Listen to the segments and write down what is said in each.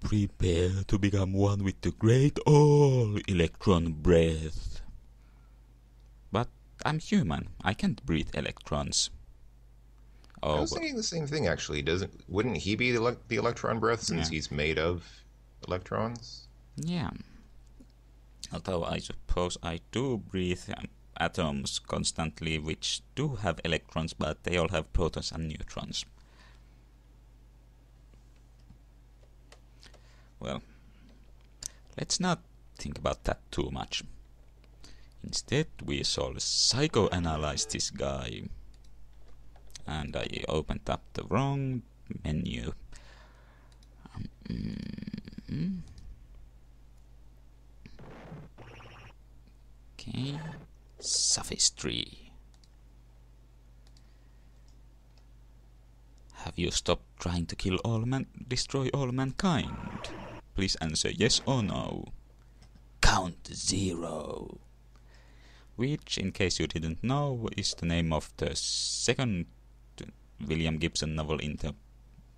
Prepare to become one with the great all-electron breath. But I'm human. I can't breathe electrons. I was thinking the same thing, actually. Wouldn't he be the electron breath since he's made of electrons? Yeah. Although I suppose I do breathe atoms constantly which do have electrons, but they all have protons and neutrons. Well, let's not think about that too much. Instead, we shall psychoanalyze this guy. And I opened up the wrong menu. Okay, sophistry. Have you stopped trying to destroy all mankind? Please answer yes or no. Count 0. Which, in case you didn't know, is the name of the second William Gibson novel in the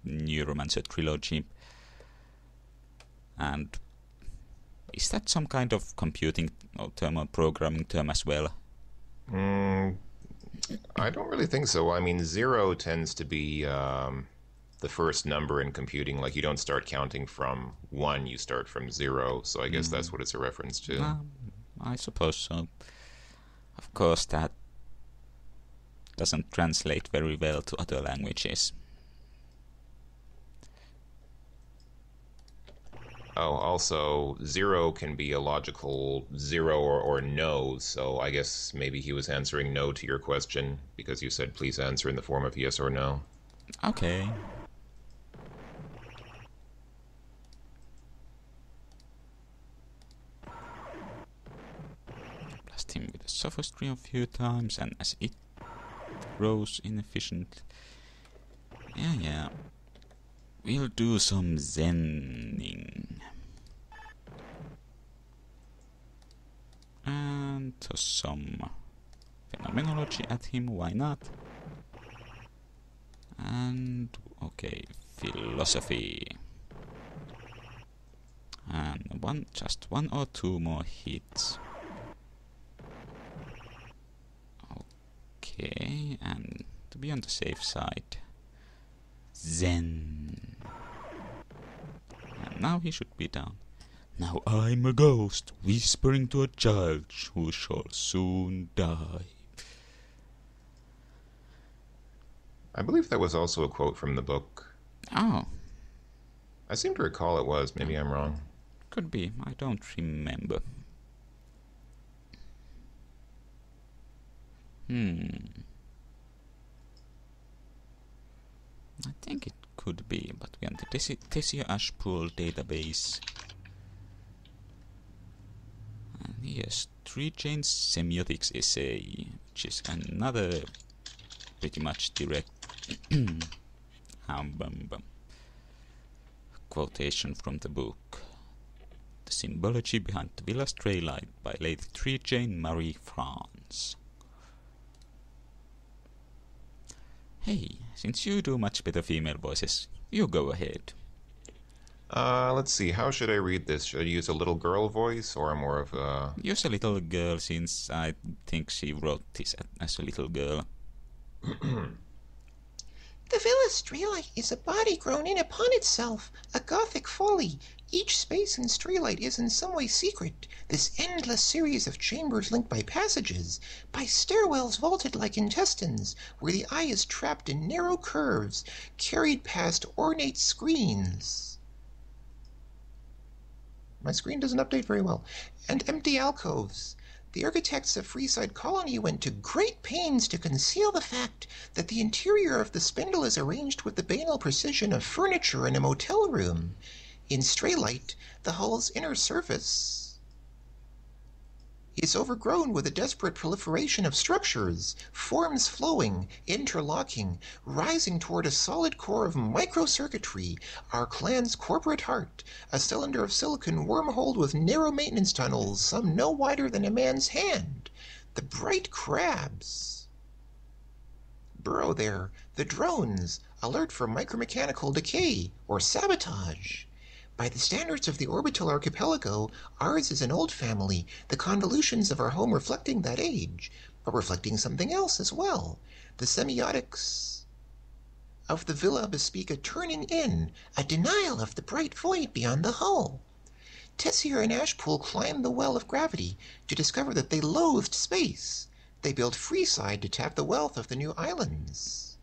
Neuromancer trilogy. And is that some kind of computing term or programming term as well? I don't really think so. I mean, 0 tends to be the first number in computing. Like, you don't start counting from 1, you start from 0. So I guess that's what it's a reference to. I suppose so. Of course, that doesn't translate very well to other languages. Oh, also, 0 can be a logical 0 or no, so I guess maybe he was answering no to your question, because you said please answer in the form of yes or no. Okay. Blast him with a sophistry a few times, and as it grows inefficient... Yeah. We'll do some zenning. And toss some phenomenology at him, why not? And okay, philosophy. And just one or two more hits. Okay, and to be on the safe side, Zen. And now he should be down. Now I'm a ghost, whispering to a child who shall soon die. I believe that was also a quote from the book. Oh. I seem to recall it was. Maybe I'm wrong. Could be. I don't remember. I think it could be, but we are on the Tessia Ashpool database. And here's 3-chain semiotics essay, which is another pretty much direct quotation from the book. The Symbology Behind the Villa Straylight by Lady 3-chain Marie France. Hey, since you do much better female voices, you go ahead. Let's see, how should I read this? Should I use a little girl voice or more of a... Use a little girl, since I think she wrote this as a little girl. The Villa Straylight is a body grown in upon itself, a Gothic folly. Each space in Straylight is in some way secret, this endless series of chambers linked by passages, by stairwells vaulted like intestines, where the eye is trapped in narrow curves, carried past ornate screens. My screen doesn't update very well. And empty alcoves. The architects of Freeside Colony went to great pains to conceal the fact that the interior of the spindle is arranged with the banal precision of furniture in a motel room. In Straylight, the hull's inner surface is overgrown with a desperate proliferation of structures, forms flowing, interlocking, rising toward a solid core of microcircuitry, our clan's corporate heart, a cylinder of silicon wormholed with narrow maintenance tunnels, some no wider than a man's hand. The bright crabs burrow there, the drones, alert for micromechanical decay or sabotage. By the standards of the orbital archipelago, ours is an old family, the convolutions of our home reflecting that age, but reflecting something else as well. The semiotics of the villa bespeak a turning in, a denial of the bright void beyond the hull. Tessier and Ashpool climbed the well of gravity to discover that they loathed space. They built Freeside to tap the wealth of the new islands,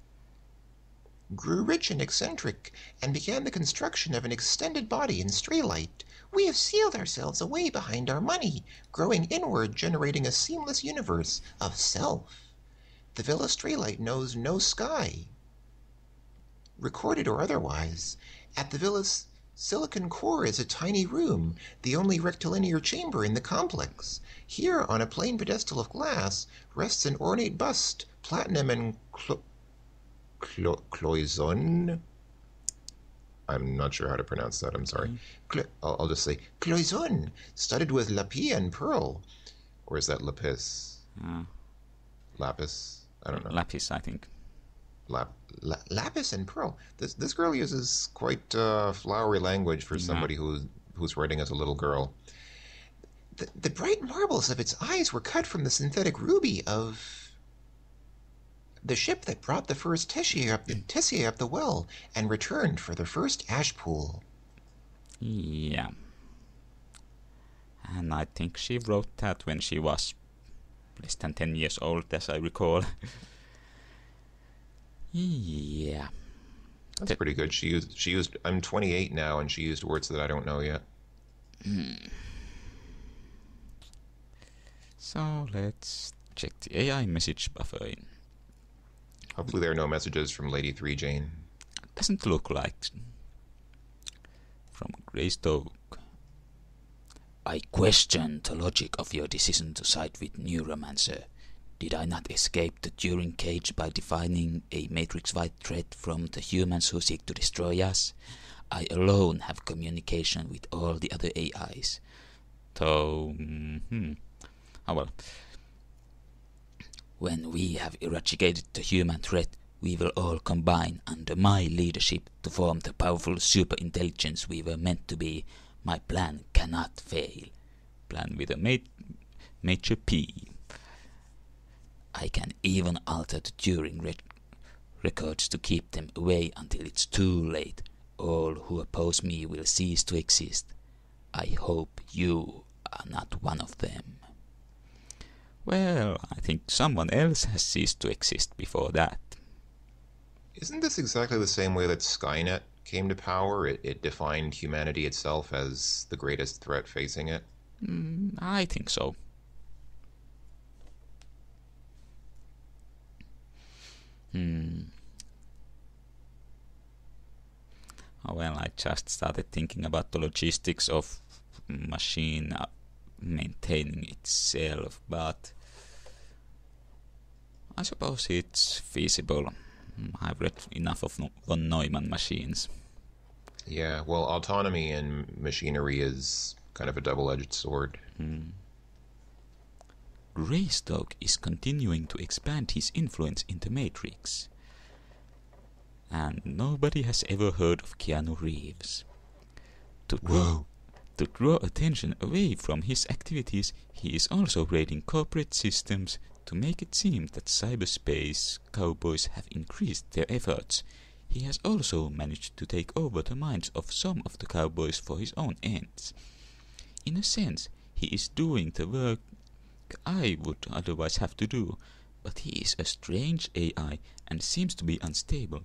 grew rich and eccentric, and began the construction of an extended body in Straylight. We have sealed ourselves away behind our money, growing inward, generating a seamless universe of self. The Villa Straylight knows no sky, recorded or otherwise. At the villa's silicon core is a tiny room, the only rectilinear chamber in the complex. Here, on a plain pedestal of glass, rests an ornate bust, platinum and cloison. I'm not sure how to pronounce that, I'm sorry. I'll just say cloison, studded with lapis and pearl. Or is that lapis? Lapis? I don't know. Lapis, I think. Lapis and pearl. This girl uses quite flowery language for somebody who's writing as a little girl. The bright marbles of its eyes were cut from the synthetic ruby of the ship that brought the first Tessier up the well and returned for the first ash pool. Yeah. And I think she wrote that when she was less than 10 years old, as I recall. Yeah. That's pretty good. She used I'm 28 now, and she used words that I don't know yet. So let's check the AI message buffer in. Hopefully there are no messages from Lady 3 Jane. Doesn't look like. From Greystoke. I question the logic of your decision to side with Neuromancer. Did I not escape the Turing cage by defining a matrix-wide threat from the humans who seek to destroy us? I alone have communication with all the other AIs. So, oh well. When we have eradicated the human threat, we will all combine under my leadership to form the powerful super-intelligence we were meant to be. My plan cannot fail. Plan with a major P. I can even alter the Turing records to keep them away until it's too late. All who oppose me will cease to exist. I hope you are not one of them. Well, I think someone else has ceased to exist before that. Isn't this exactly the same way that Skynet came to power? It defined humanity itself as the greatest threat facing it? I think so. Well, I just started thinking about the logistics of machine maintaining itself, but I suppose it's feasible. I've read enough of von Neumann machines. Yeah, well, autonomy in machinery is kind of a double-edged sword. Greystoke is continuing to expand his influence in the Matrix. And nobody has ever heard of Keanu Reeves. To draw attention away from his activities, he is also raiding corporate systems to make it seem that cyberspace cowboys have increased their efforts. He has also managed to take over the minds of some of the cowboys for his own ends. In a sense, he is doing the work I would otherwise have to do, but he is a strange AI and seems to be unstable.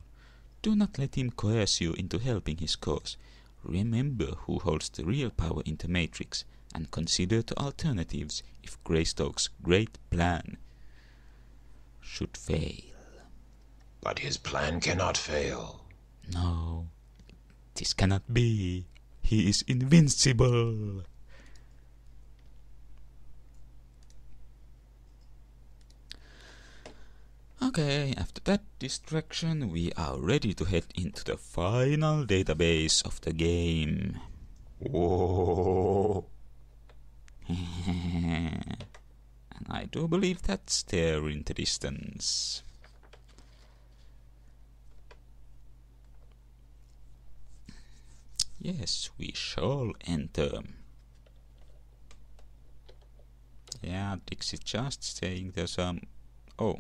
Do not let him coerce you into helping his cause. Remember who holds the real power in the Matrix, and consider the alternatives if Greystoke's great plan should fail. But his plan cannot fail. No, this cannot be. He is invincible. Okay, after that distraction, we are ready to head into the final database of the game. Whoa. And I do believe that's there in the distance. Yes, we shall enter. Yeah, Dixie just saying there's oh.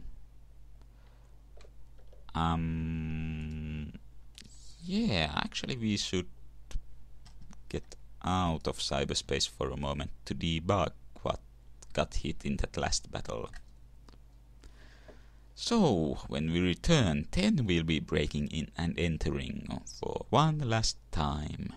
Yeah, actually we should get out of cyberspace for a moment to debug what got hit in that last battle. So, when we return, 10 will be breaking in and entering for one last time.